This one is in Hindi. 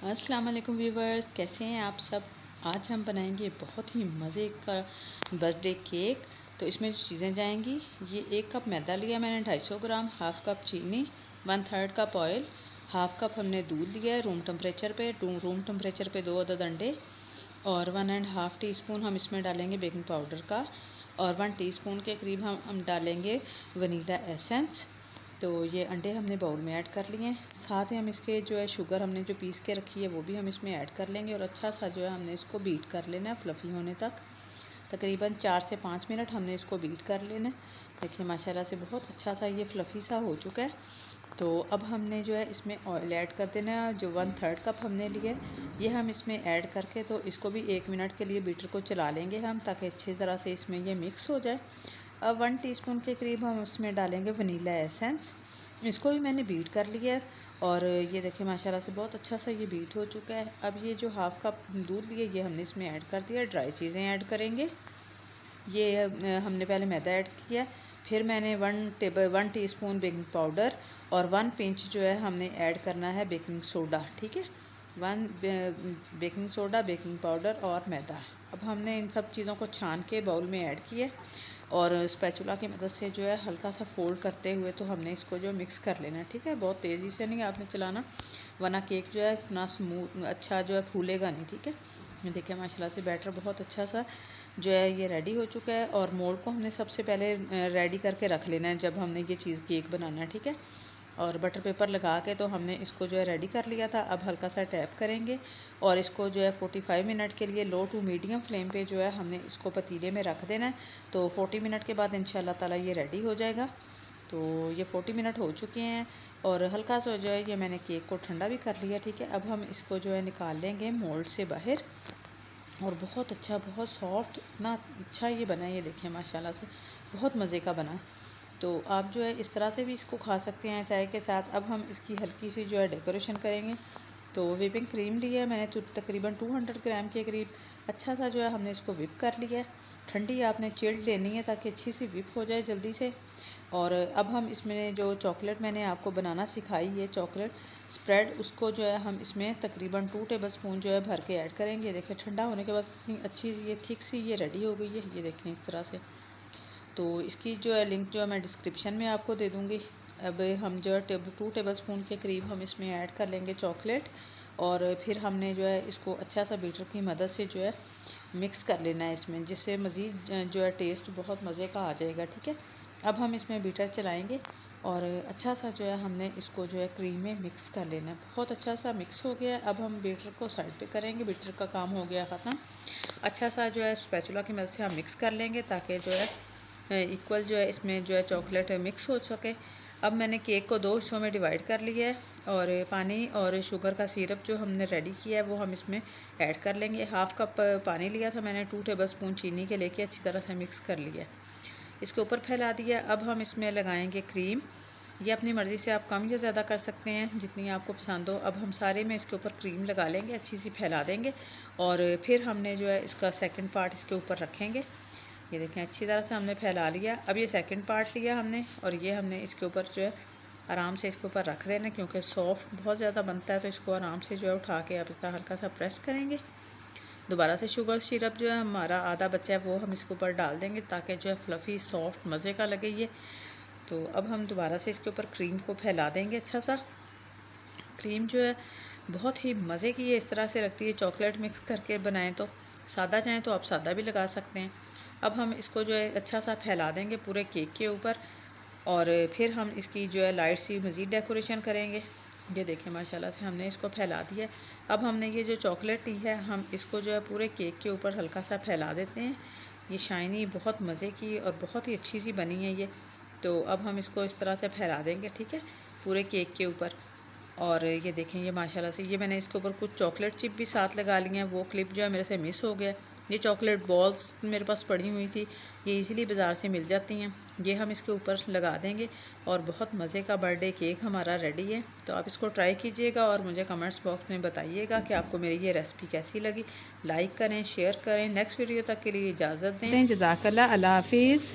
अस्सलाम वालेकुम व्यूवर्स, कैसे हैं आप सब। आज हम बनाएंगे बहुत ही मज़े का बर्थडे केक। तो इसमें जो चीज़ें जाएंगी, ये 1 कप मैदा लिया मैंने 250 ग्राम, हाफ़ कप चीनी, 1/3 कप ऑयल, हाफ़ कप हमने दूध लिया है रूम टेम्परेचर पे। रूम टेम्परेचर पे 2 अदद अंडे और 1.5 टीस्पून हम इसमें डालेंगे बेकिंग पाउडर का, और 1 टीस्पून के करीब हम डालेंगे वनीला एसेंस। तो ये अंडे हमने बाउल में ऐड कर लिए हैं। साथ ही हम इसके जो है शुगर हमने जो पीस के रखी है वो भी हम इसमें ऐड कर लेंगे, और अच्छा सा जो है हमने इसको बीट कर लेना है फ्लफ़ी होने तक। तकरीबन 4 से 5 मिनट हमने इसको बीट कर लेना है। देखिए माशाल्लाह से बहुत अच्छा सा ये फ्लफ़ी सा हो चुका है। तो अब हमने जो है इसमें ऑयल ऐड कर देना है, जो 1/3 कप हमने लिए ये हम इसमें ऐड करके तो इसको भी 1 मिनट के लिए बीटर को चला लेंगे हम, ताकि अच्छी तरह से इसमें ये मिक्स हो जाए। अब 1 टीस्पून के करीब हम उसमें डालेंगे वनीला एसेंस। इसको भी मैंने बीट कर लिया है, और ये देखिए माशाल्लाह से बहुत अच्छा सा ये बीट हो चुका है। अब ये जो हाफ़ कप दूध लिए ये हमने इसमें ऐड कर दिया। ड्राई चीज़ें ऐड करेंगे। ये हमने पहले मैदा ऐड किया, फिर मैंने 1 टीस्पून बेकिंग पाउडर और 1 पिंच जो है हमने ऐड करना है बेकिंग सोडा। ठीक है, 1 बेकिंग सोडा, बेकिंग पाउडर और मैदा। अब हमने इन सब चीज़ों को छान के बाउल में ऐड किया, और स्पैचुला की मदद से जो है हल्का सा फोल्ड करते हुए तो हमने इसको जो मिक्स कर लेना है। ठीक है, बहुत तेज़ी से नहीं आपने चलाना, वरना केक जो है इतना स्मूथ अच्छा जो है फूलेगा नहीं। ठीक है, ये देखिए माशाल्लाह से बैटर बहुत अच्छा सा जो है ये रेडी हो चुका है। और मोल्ड को हमने सबसे पहले रेडी करके रख लेना है जब हमने ये चीज़ केक बनाना है। ठीक है, और बटर पेपर लगा के तो हमने इसको जो है रेडी कर लिया था। अब हल्का सा टैप करेंगे और इसको जो है 45 मिनट के लिए लो टू मीडियम फ्लेम पे जो है हमने इसको पतीले में रख देना है। तो 40 मिनट के बाद इंशाल्लाह ताला ये रेडी हो जाएगा। तो ये 40 मिनट हो चुके हैं, और हल्का सा जो है ये मैंने केक को ठंडा भी कर लिया। ठीक है, अब हम इसको जो है निकाल लेंगे मोल्ड से बाहर, और बहुत अच्छा, बहुत सॉफ्ट, इतना अच्छा ये बना है। ये देखिए माशाल्लाह से बहुत मज़े का बना है। तो आप जो है इस तरह से भी इसको खा सकते हैं चाय के साथ। अब हम इसकी हल्की सी जो है डेकोरेशन करेंगे। तो व्हिपिंग क्रीम लिया है मैंने, तो तकरीबन 200 ग्राम के करीब अच्छा सा जो है हमने इसको व्हिप कर लिया है। ठंडी आपने चिल्ड लेनी है ताकि अच्छी सी व्हिप हो जाए जल्दी से। और अब हम इसमें जो चॉकलेट मैंने आपको बनाना सिखाई है, चॉकलेट स्प्रेड, उसको जो है हम इसमें तकरीबन 2 टेबलस्पून जो है भर के ऐड करेंगे। देखिए ठंडा होने के बाद कितनी अच्छी ये थिक सी ये रेडी हो गई है। ये देखें इस तरह से। तो इसकी जो है लिंक जो है मैं डिस्क्रिप्शन में आपको दे दूँगी। अब हम जो है 2 टेबलस्पून के करीब हम इसमें ऐड कर लेंगे चॉकलेट, और फिर हमने जो है इसको अच्छा सा बीटर की मदद से जो है मिक्स कर लेना है इसमें, जिससे मज़ीद जो है टेस्ट बहुत मज़े का आ जाएगा। ठीक है, अब हम इसमें बीटर चलाएंगे, और अच्छा सा जो है हमने इसको जो है क्रीम में मिक्स कर लेना है। बहुत अच्छा सा मिक्स हो गया। अब हम बीटर को साइड पे करेंगे, बीटर का काम हो गया ख़त्म। अच्छा सा जो है स्पैचुला की मदद से हम मिक्स कर लेंगे, ताकि जो है इक्वल जो है इसमें जो है चॉकलेट मिक्स हो सके। अब मैंने केक को 2 हिस्सों में डिवाइड कर लिया है, और पानी और शुगर का सिरप जो हमने रेडी किया है वो हम इसमें ऐड कर लेंगे। हाफ़ कप पानी लिया था मैंने, 2 टेबलस्पून चीनी के लेके अच्छी तरह से मिक्स कर लिया, इसके ऊपर फैला दिया। अब हम इसमें लगाएंगे क्रीम। ये अपनी मर्ज़ी से आप कम या ज़्यादा कर सकते हैं, जितनी आपको पसंद हो। अब हम सारे में इसके ऊपर क्रीम लगा लेंगे, अच्छी सी फैला देंगे, और फिर हमने जो है इसका सेकंड पार्ट इसके ऊपर रखेंगे। ये देखें अच्छी तरह से हमने फैला लिया। अब ये सेकंड पार्ट लिया हमने, और ये हमने इसके ऊपर जो है आराम से इसके ऊपर रख देना, क्योंकि सॉफ्ट बहुत ज़्यादा बनता है। तो इसको आराम से जो है उठा के आप इस तरह हल्का सा प्रेस करेंगे। दोबारा से शुगर सिरप जो है हमारा आधा बचा है वो हम इसके ऊपर डाल देंगे, ताकि जो है फ्लफ़ी सॉफ्ट मज़े का लगे ये। तो अब हम दोबारा से इसके ऊपर क्रीम को फैला देंगे। अच्छा सा क्रीम जो है बहुत ही मज़े की है, इस तरह से लगती है। चॉकलेट मिक्स करके बनाएं तो, सादा चाहें तो आप सादा भी लगा सकते हैं। अब हम इसको जो है अच्छा सा फैला देंगे पूरे केक के ऊपर, और फिर हम इसकी जो है लाइट सी मज़ीद डेकोरेशन करेंगे। ये देखें माशाल्लाह से हमने इसको फैला दिया। अब हमने ये जो चॉकलेट टी है हम इसको जो है पूरे केक के ऊपर हल्का सा फैला देते हैं। ये शाइनी बहुत मज़े की और बहुत ही अच्छी सी बनी है ये। तो अब हम इसको इस तरह से फैला देंगे, ठीक है, पूरे केक के ऊपर। और ये देखें ये माशाल्लाह से ये मैंने इसके ऊपर कुछ चॉकलेट चिप भी साथ लगा ली हैं। वो क्लिप जो है मेरे से मिस हो गया। ये चॉकलेट बॉल्स मेरे पास पड़ी हुई थी, ये इजीली बाज़ार से मिल जाती हैं। ये हम इसके ऊपर लगा देंगे, और बहुत मज़े का बर्थडे केक हमारा रेडी है। तो आप इसको ट्राई कीजिएगा, और मुझे कमेंट्स बॉक्स में बताइएगा कि आपको मेरी ये रेसिपी कैसी लगी। लाइक करें, शेयर करें। नेक्स्ट वीडियो तक के लिए इजाज़त दें। जज़ाकल्लाह, अल्लाह हाफिज़।